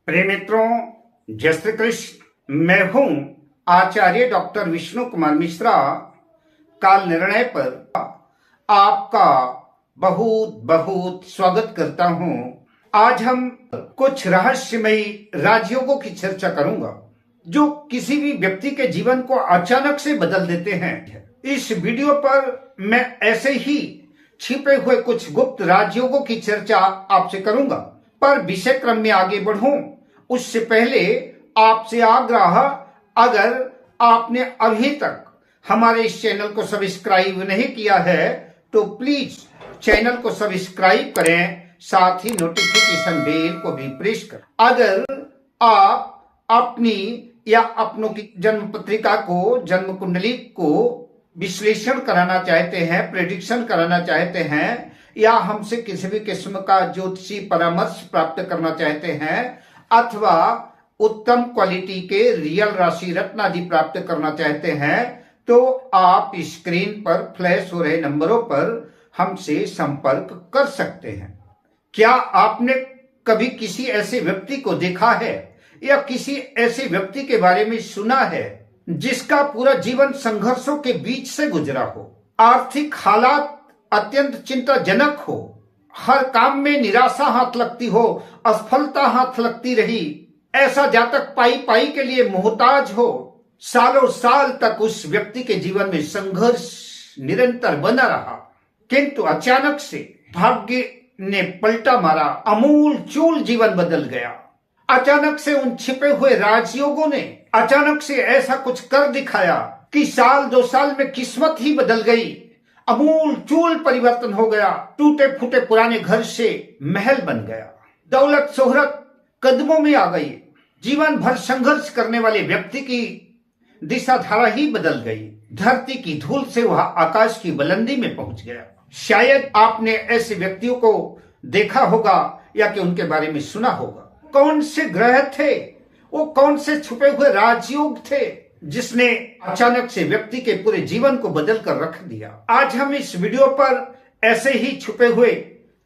प्रिय मित्रों, जय श्री कृष्ण। मैं हूं आचार्य डॉक्टर विष्णु कुमार मिश्रा। काल निर्णय पर आपका बहुत बहुत स्वागत करता हूं। आज हम कुछ रहस्यमयी राजयोगों की चर्चा करूंगा जो किसी भी व्यक्ति के जीवन को अचानक से बदल देते हैं। इस वीडियो पर मैं ऐसे ही छिपे हुए कुछ गुप्त राजयोगों की चर्चा आपसे करूंगा, पर विषय क्रम में आगे बढ़ूं उससे पहले आपसे आग्रह, अगर आपने अभी तक हमारे इस चैनल को सब्सक्राइब नहीं किया है तो प्लीज चैनल को सब्सक्राइब करें, साथ ही नोटिफिकेशन बेल को भी प्रेस करें। अगर आप अपनी या अपनों की जन्म पत्रिका को, जन्म कुंडली को विश्लेषण कराना चाहते हैं, प्रेडिक्शन कराना चाहते हैं, या हमसे किसी भी किस्म का ज्योतिषी परामर्श प्राप्त करना चाहते हैं, अथवा उत्तम क्वालिटी के रियल राशि रत्न आदि प्राप्त करना चाहते हैं, तो आप स्क्रीन पर फ्लैश हो रहे नंबरों पर हमसे संपर्क कर सकते हैं। क्या आपने कभी किसी ऐसे व्यक्ति को देखा है या किसी ऐसे व्यक्ति के बारे में सुना है जिसका पूरा जीवन संघर्षों के बीच से गुजरा हो, आर्थिक हालात अत्यंत चिंताजनक हो, हर काम में निराशा हाथ लगती हो, असफलता हाथ लगती रही, ऐसा जातक पाई पाई के लिए मोहताज हो, सालों साल तक उस व्यक्ति के जीवन में संघर्ष निरंतर बना रहा, किंतु अचानक से भाग्य ने पलटा मारा, अमूल चूल जीवन बदल गया। अचानक से उन छिपे हुए राजयोगों ने अचानक से ऐसा कुछ कर दिखाया कि साल दो साल में किस्मत ही बदल गई, अमूल चूल परिवर्तन हो गया। टूटे फूटे पुराने घर से महल बन गया, दौलत शोहरत कदमों में आ गई, जीवन भर संघर्ष करने वाले व्यक्ति की दिशा धारा ही बदल गई, धरती की धूल से वह आकाश की बुलंदी में पहुंच गया। शायद आपने ऐसे व्यक्तियों को देखा होगा या कि उनके बारे में सुना होगा। कौन से ग्रह थे, वो कौन से छुपे हुए राजयोग थे जिसने अचानक से व्यक्ति के पूरे जीवन को बदल कर रख दिया। आज हम इस वीडियो पर ऐसे ही छुपे हुए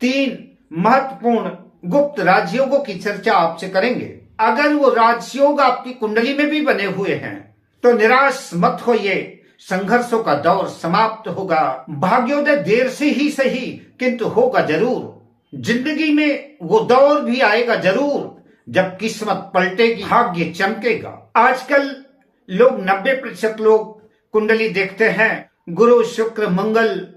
3 महत्वपूर्ण गुप्त राजयोगों की चर्चा आपसे करेंगे। अगर वो राजयोग आपकी कुंडली में भी बने हुए हैं तो निराश मत होइए, संघर्षों का दौर समाप्त होगा। भाग्योदय देर से ही सही किंतु होगा जरूर। जिंदगी में वो दौर भी आएगा जरूर जब किस्मत पलटेगी, भाग्य चमकेगा। आजकल लोग 90% लोग कुंडली देखते हैं, गुरु शुक्र मंगल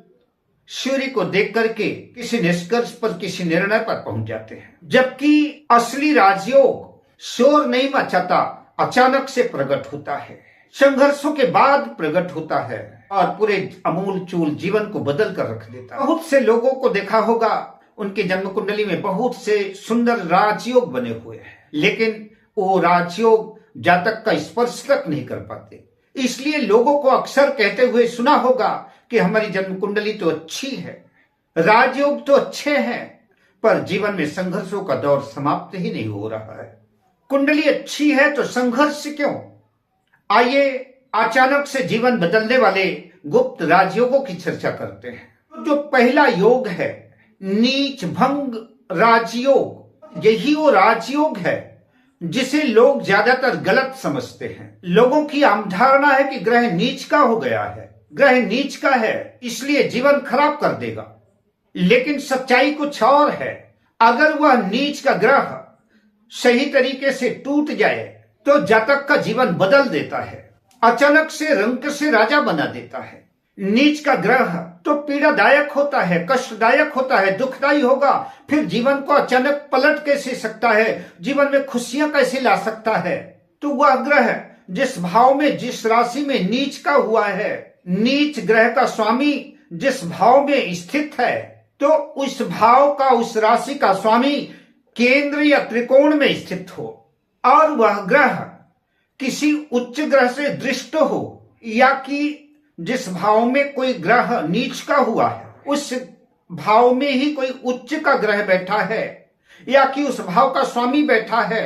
सूर्य को देख करके किसी निष्कर्ष पर, किसी निर्णय पर पहुंच जाते हैं, जबकि असली राजयोग शोर नहीं मचाता, अचानक से प्रकट होता है, संघर्षों के बाद प्रकट होता है और पूरे अमूल चूल जीवन को बदल कर रख देता है। बहुत से लोगों को देखा होगा उनके जन्म कुंडली में बहुत से सुंदर राजयोग बने हुए हैं, लेकिन वो राजयोग जातक का स्पर्श तक नहीं कर पाते। इसलिए लोगों को अक्सर कहते हुए सुना होगा कि हमारी जन्म कुंडली तो अच्छी है, राजयोग तो अच्छे हैं, पर जीवन में संघर्षों का दौर समाप्त ही नहीं हो रहा है। कुंडली अच्छी है तो संघर्ष क्यों? आइए अचानक से जीवन बदलने वाले गुप्त राजयोगों की चर्चा करते हैं। जो पहला योग है नीच भंग राजयोग, यही वो राजयोग है जिसे लोग ज्यादातर गलत समझते हैं। लोगों की आम धारणा है कि ग्रह नीच का हो गया है, ग्रह नीच का है इसलिए जीवन खराब कर देगा, लेकिन सच्चाई कुछ और है। अगर वह नीच का ग्रह सही तरीके से टूट जाए तो जातक का जीवन बदल देता है, अचानक से रंक से राजा बना देता है। नीच का ग्रह तो पीड़ादायक होता है, कष्टदायक होता है, दुखदायी होगा, फिर जीवन को अचानक पलट कैसे सकता है, जीवन में खुशियां कैसे ला सकता है। तो वह ग्रह जिस भाव में, जिस राशि में नीच का हुआ है, नीच ग्रह का स्वामी जिस भाव में स्थित है, तो उस भाव का, उस राशि का स्वामी केंद्र या त्रिकोण में स्थित हो और वह ग्रह किसी उच्च ग्रह से दृष्ट हो, या कि जिस भाव में कोई ग्रह नीच का हुआ है उस भाव में ही कोई उच्च का ग्रह बैठा है, या कि उस भाव का स्वामी बैठा है,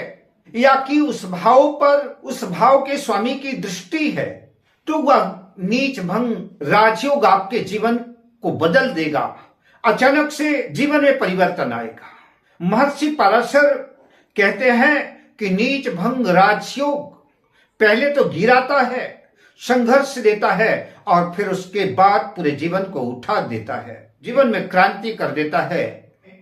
या कि उस भाव पर उस भाव के स्वामी की दृष्टि है, तो वह नीच भंग राजयोग आपके जीवन को बदल देगा। अचानक से जीवन में परिवर्तन आएगा। महर्षि पराशर कहते हैं कि नीच भंग राजयोग पहले तो गिराता है, संघर्ष देता है और फिर उसके बाद पूरे जीवन को उठा देता है, जीवन में क्रांति कर देता है,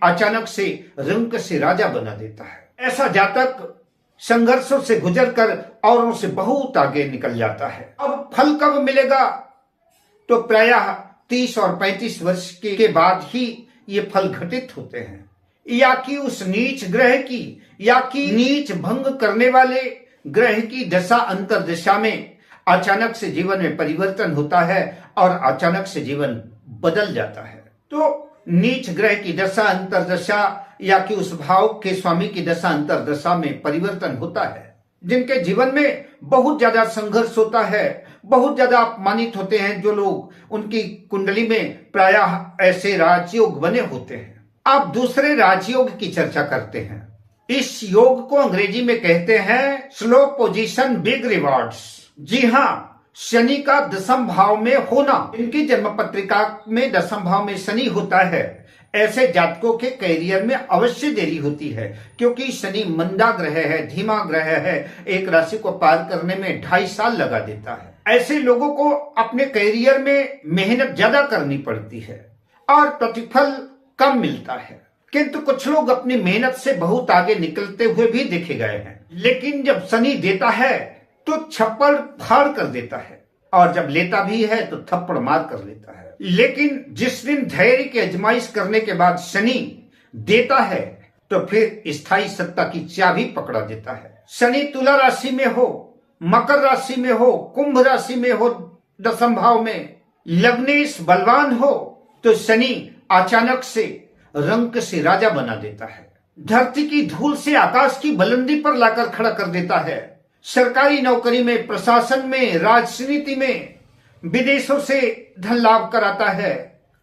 अचानक से रंक से राजा बना देता है। ऐसा जातक संघर्षों से गुजरकर औरों से बहुत आगे निकल जाता है। अब फल कब मिलेगा? तो प्रायः 30 और 35 वर्ष के बाद ही ये फल घटित होते हैं, या कि उस नीच ग्रह की या कि नीच भंग करने वाले ग्रह की दशा अंतर्दशा में अचानक से जीवन में परिवर्तन होता है और अचानक से जीवन बदल जाता है। तो नीच ग्रह की दशा अंतर्दशा या कि उस भाव के स्वामी की दशा अंतर्दशा में परिवर्तन होता है, जिनके जीवन में बहुत ज्यादा संघर्ष होता है, बहुत ज्यादा अपमानित होते हैं जो लोग, उनकी कुंडली में प्रायः ऐसे राजयोग बने होते हैं। अब दूसरे राजयोग की चर्चा करते हैं। इस योग को अंग्रेजी में कहते हैं स्लो पोजीशन बिग रिवॉर्ड्स। जी हाँ, शनि का दशम भाव में होना, इनकी जन्म पत्रिका में दशम भाव में शनि होता है, ऐसे जातकों के कैरियर में अवश्य देरी होती है, क्योंकि शनि मंदा ग्रह है, धीमा ग्रह है, एक राशि को पार करने में 2.5 साल लगा देता है। ऐसे लोगों को अपने कैरियर में मेहनत ज्यादा करनी पड़ती है और प्रतिफल कम मिलता है, किंतु कुछ लोग अपनी मेहनत से बहुत आगे निकलते हुए भी देखे गए हैं। लेकिन जब शनि देता है तो छप्पड़ फाड़ कर देता है और जब लेता भी है तो थप्पड़ मार कर लेता है। लेकिन जिस दिन धैर्य की आजमाइश करने के बाद शनि देता है तो फिर स्थायी सत्ता की चाबी पकड़ा देता है। शनि तुला राशि में हो, मकर राशि में हो, कुंभ राशि में हो, दशम भाव में लग्नेश बलवान हो तो शनि अचानक से रंक से राजा बना देता है, धरती की धूल से आकाश की बुलंदी पर लाकर खड़ा कर देता है। सरकारी नौकरी में, प्रशासन में, राजनीति में, विदेशों से धन लाभ कराता है,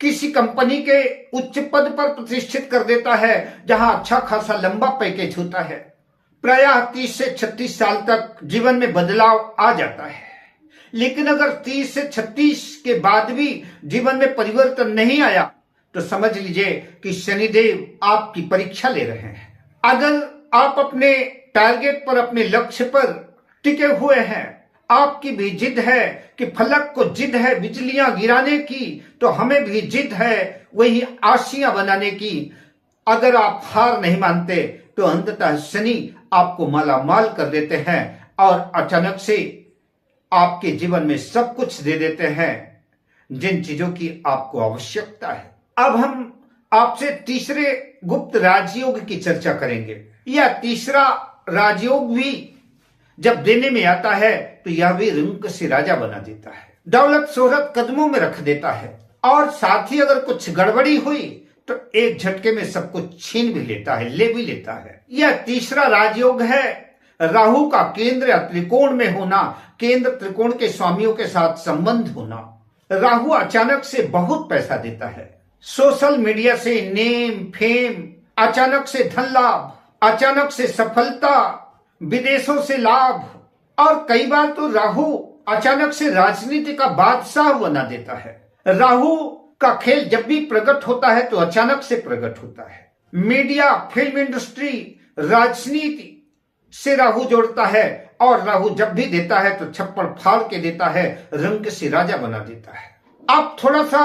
किसी कंपनी के उच्च पद पर प्रतिष्ठित कर देता है जहां अच्छा खासा लंबा पैकेज होता है। प्रायः 30 से 36 साल तक जीवन में बदलाव आ जाता है। लेकिन अगर 30 से 36 के बाद भी जीवन में परिवर्तन नहीं आया तो समझ लीजिए कि शनिदेव आपकी परीक्षा ले रहे हैं। अगर आप अपने टारगेट पर, अपने लक्ष्य पर टिके हुए हैं, आपकी भी जिद है कि फलक को जिद है बिजलियां गिराने की, तो हमें भी जिद है वही आशियां बनाने की। अगर आप हार नहीं मानते तो अंततः शनि आपको माला माल कर देते हैं और अचानक से आपके जीवन में सब कुछ दे देते हैं जिन चीजों की आपको आवश्यकता है। अब हम आपसे तीसरे गुप्त राजयोग की चर्चा करेंगे। यह तीसरा राजयोग भी जब देने में आता है तो यह भी रंक से राजा बना देता है, दौलत शोहरत कदमों में रख देता है और साथ ही अगर कुछ गड़बड़ी हुई तो एक झटके में सब कुछ छीन भी लेता है, ले भी लेता है। यह तीसरा राजयोग है राहु का केंद्र या त्रिकोण में होना, केंद्र त्रिकोण के स्वामियों के साथ संबंध होना। राहु अचानक से बहुत पैसा देता है, सोशल मीडिया से नेम फेम, अचानक से धन लाभ, अचानक से सफलता, विदेशों से लाभ, और कई बार तो राहु अचानक से राजनीति का बादशाह बना देता है। राहु का खेल जब भी प्रकट होता है तो अचानक से प्रकट होता है। मीडिया, फिल्म इंडस्ट्री, राजनीति से राहु जोड़ता है और राहु जब भी देता है तो छप्पड़ फाड़ के देता है, रंक से राजा बना देता है। अब थोड़ा सा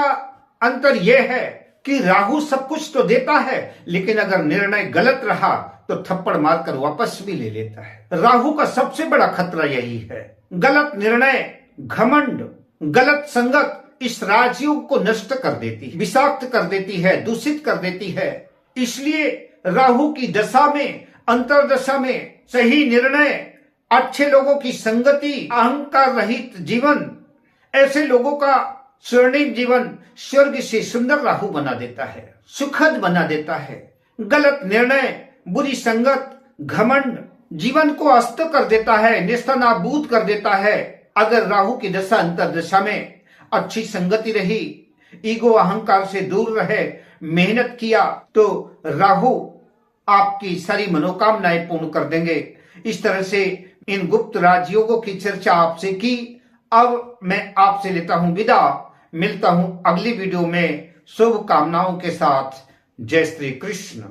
अंतर यह है कि राहु सब कुछ तो देता है, लेकिन अगर निर्णय गलत रहा तो थप्पड़ मारकर वापस भी ले लेता है। राहु का सबसे बड़ा खतरा यही है, गलत निर्णय, घमंड, गलत संगत इस राजयोग को नष्ट कर देती है, विषाक्त कर देती है, दूषित कर देती है। इसलिए राहु की दशा में, अंतरदशा में सही निर्णय, अच्छे लोगों की संगति, अहंकार रहित जीवन, ऐसे लोगों का स्वर्णिम जीवन स्वर्ग से सुंदर राहु बना देता है, सुखद बना देता है। गलत निर्णय, बुरी संगत, घमंड जीवन को अस्त कर देता है, नेस्तनाबूद कर देता है। अगर राहु की दशा अंतरदशा में अच्छी संगति रही, ईगो अहंकार से दूर रहे, मेहनत किया तो राहु आपकी सारी मनोकामनाएं पूर्ण कर देंगे। इस तरह से इन गुप्त राजयोगों की चर्चा आपसे की। अब मैं आपसे लेता हूं विदा, मिलता हूं अगली वीडियो में शुभ कामनाओं के साथ। जय श्री कृष्ण।